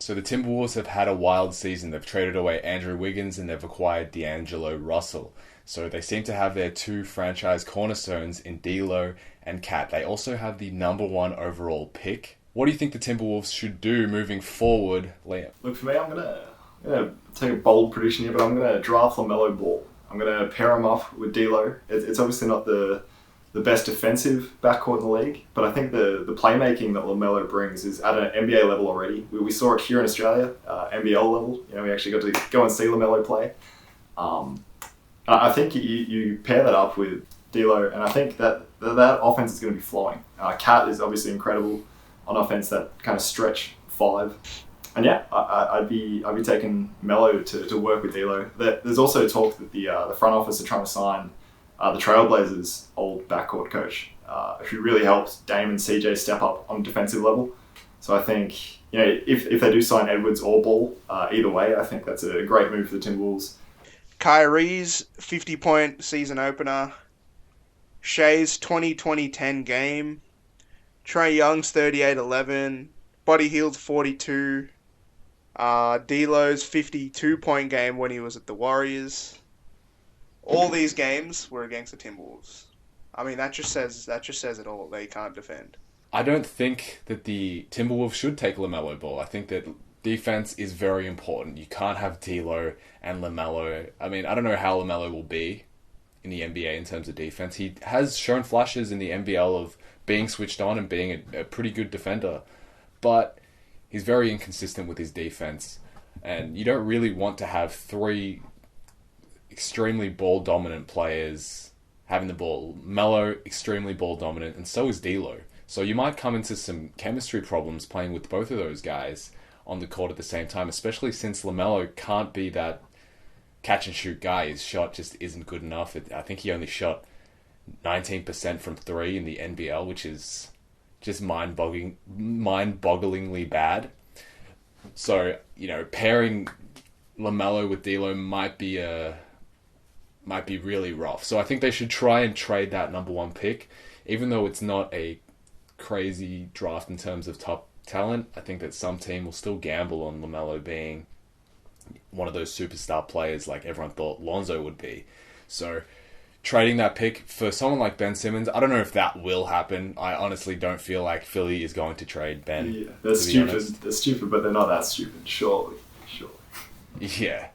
So the Timberwolves have had a wild season. They've traded away Andrew Wiggins and they've acquired DeAngelo Russell. So they seem to have their two franchise cornerstones in D'Lo and Cat. They also have the number one overall pick. What do you think the Timberwolves should do moving forward, Liam? Look, for me, I'm gonna take a bold prediction here, but I'm gonna draft LaMelo Ball. I'm gonna pair him up with D'Lo. It's obviously not the best defensive backcourt in the league, but I think the playmaking that LaMelo brings is at an NBA level already. We saw it here in Australia, NBL level. We actually got to go and see LaMelo play. I think you pair that up with D'Lo, and I think that offense is going to be flowing. Cat is obviously incredible on offense, that kind of stretch five. And yeah, I'd be taking Melo to work with D'Lo. There's also talk that the front office are trying to sign the Trailblazers' old backcourt coach, who really helped Dame and CJ step up on a defensive level. So I think if they do sign Edwards or Ball, either way, I think that's a great move for the Timberwolves. Kyrie's 50-point season opener, Shea's 20-10 game, Trae Young's 38-11, Buddy Hield's 42, D'Lo's 52-point game when he was at the Warriors. All these games were against the Timberwolves. I mean, that just says it all. They can't defend. I don't think that the Timberwolves should take LaMelo Ball. I think that defense is very important. You can't have D'Lo and LaMelo. I mean, I don't know how LaMelo will be in the NBA in terms of defense. He has shown flashes in the NBL of being switched on and being a pretty good defender, but he's very inconsistent with his defense. And you don't really want to have three extremely ball-dominant players having the ball. Melo, extremely ball-dominant, and so is D'Lo. So you might come into some chemistry problems playing with both of those guys on the court at the same time, especially since LaMelo can't be that catch-and-shoot guy. His shot just isn't good enough. I think he only shot 19% from three in the NBL, which is just mind-bogglingly bad. So, pairing LaMelo with D'Lo might be really rough. So I think they should try and trade that number one pick, even though it's not a crazy draft in terms of top talent. I think that some team will still gamble on LaMelo being one of those superstar players like everyone thought Lonzo would be. So trading that pick for someone like Ben Simmons, I don't know if that will happen. I honestly don't feel like Philly is going to trade Ben. Yeah, they're stupid. They're stupid, but they're not that stupid. Surely. Yeah.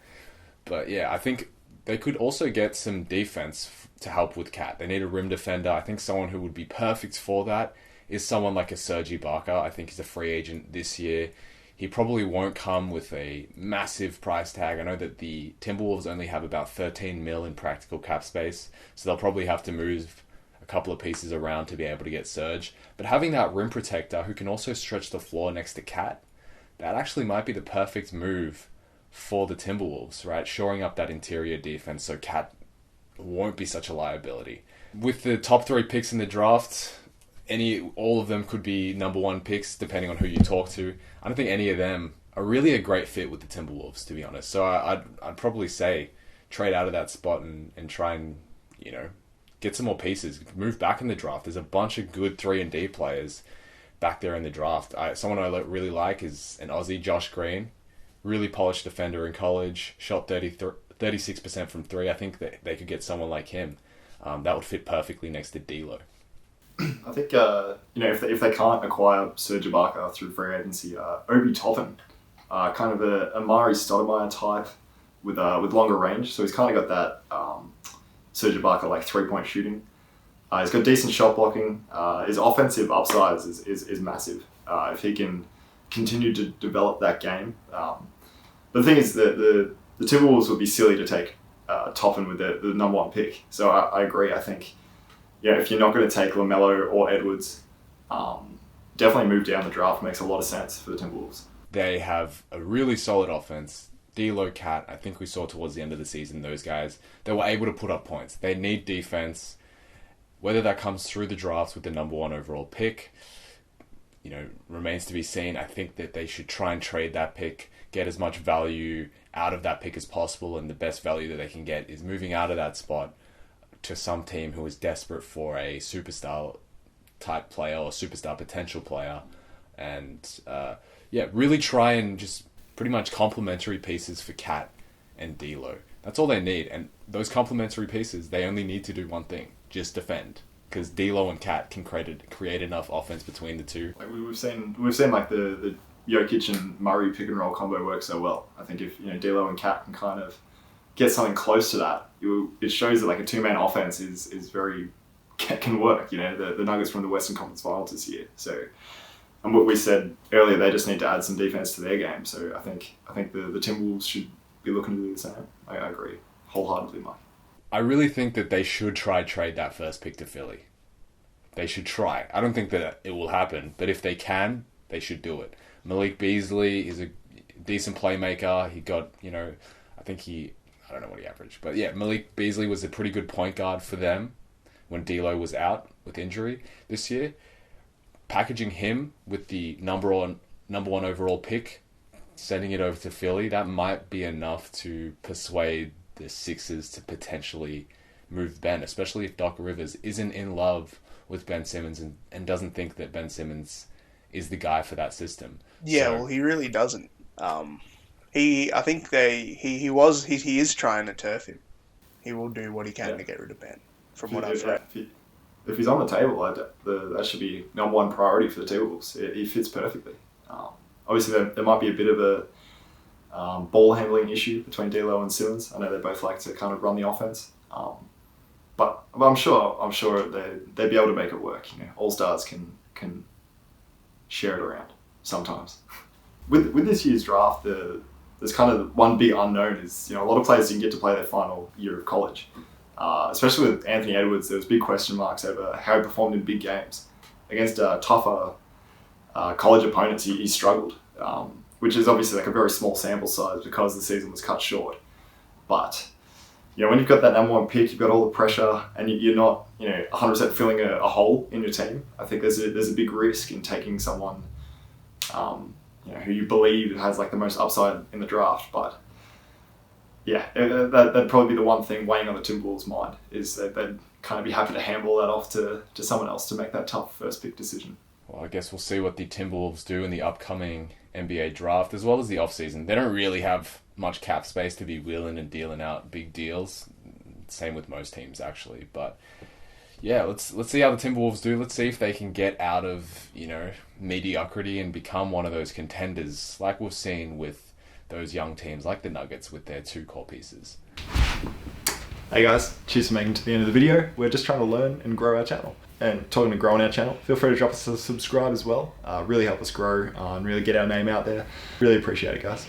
But yeah, I think they could also get some defense to help with Cat. They need a rim defender. I think someone who would be perfect for that is someone like a Serge Ibaka. I think he's a free agent this year. He probably won't come with a massive price tag. I know that the Timberwolves only have about 13 mil in practical cap space, so they'll probably have to move a couple of pieces around to be able to get Serge. But having that rim protector who can also stretch the floor next to Cat, that actually might be the perfect move for the Timberwolves, right? Shoring up that interior defense so Cat won't be such a liability. With the top three picks in the draft, all of them could be number one picks depending on who you talk to. I don't think any of them are really a great fit with the Timberwolves, to be honest. So I'd probably say trade out of that spot and try and get some more pieces. Move back in the draft. There's a bunch of good 3-and-D players back there in the draft. Someone I really like is an Aussie, Josh Green. Really polished defender in college. Shot 36% from three. I think that they could get someone like him. That would fit perfectly next to D'Lo. I think if they can't acquire Serge Ibaka through free agency, Obi Toppin, kind of a Amari Stoudemire type with longer range. So he's kind of got that Serge Ibaka like 3-point shooting. He's got decent shot blocking. His offensive upside is massive. If he can continue to develop that game. But the thing is that the Timberwolves would be silly to take Toppin with the number one pick. So I agree. I think if you're not going to take LaMelo or Edwards, definitely move down the draft. Makes a lot of sense for the Timberwolves. They have a really solid offense. D'Lo, Cat, I think we saw towards the end of the season, those guys, they were able to put up points. They need defense. Whether that comes through the draft with the number one overall pick, remains to be seen. I think that they should try and trade that pick, get as much value out of that pick as possible, and the best value that they can get is moving out of that spot to some team who is desperate for a superstar type player or superstar potential player, and yeah, really try and just pretty much complementary pieces for Cat and D'Lo. That's all they need. And those complementary pieces, they only need to do one thing: just defend. Because D'Lo and Cat can create enough offense between the two. Like we've seen like the Jokic and Murray pick and roll combo work so well. I think if D'Lo and Cat can kind of get something close to that, it shows that like a two-man offense is very can work. The Nuggets from the Western Conference Finals this year. So, and what we said earlier, they just need to add some defense to their game. So I think the Timberwolves should be looking to do the same. I agree wholeheartedly, Mike. I really think that they should trade that first pick to Philly. They should try. I don't think that it will happen, but if they can, they should do it. Malik Beasley is a decent playmaker. He got, I don't know what he averaged, but yeah, Malik Beasley was a pretty good point guard for them when D'Lo was out with injury this year. Packaging him with the number one overall pick, sending it over to Philly, that might be enough to persuade the Sixers to potentially move Ben, especially if Doc Rivers isn't in love with Ben Simmons and doesn't think that Ben Simmons is the guy for that system. Yeah, well, he really doesn't. He is trying to turf him. He will do what he can to get rid of Ben, from what I've read. If he's on the table, that should be number one priority for the Timberwolves. He fits perfectly. Obviously, there might be a bit of a ball handling issue between D'Lo and Simmons. I know they both like to kind of run the offense, but I'm sure they'd be able to make it work. All stars can share it around sometimes. With this year's draft, there's kind of one big unknown is a lot of players didn't get to play their final year of college. Especially with Anthony Edwards, there was big question marks over how he performed in big games against tougher college opponents. He struggled. Which is obviously like a very small sample size because the season was cut short. But, when you've got that number one pick, you've got all the pressure and you're not, 100% filling a hole in your team. I think there's a big risk in taking someone, who you believe has like the most upside in the draft. But yeah, that'd probably be the one thing weighing on the Timberwolves' mind is that they'd kind of be happy to handle that off to someone else to make that tough first pick decision. Well, I guess we'll see what the Timberwolves do in the upcoming NBA draft as well as the offseason. They don't really have much cap space to be wheeling and dealing out big deals. Same with most teams, actually. But yeah, let's see how the Timberwolves do. Let's see if they can get out of, mediocrity and become one of those contenders like we've seen with those young teams like the Nuggets with their two core pieces. Hey guys, cheers for making it to the end of the video. We're just trying to learn and grow our channel. And talking to growing our channel, feel free to drop us a subscribe as well. Really help us grow and really get our name out there. Really appreciate it, guys.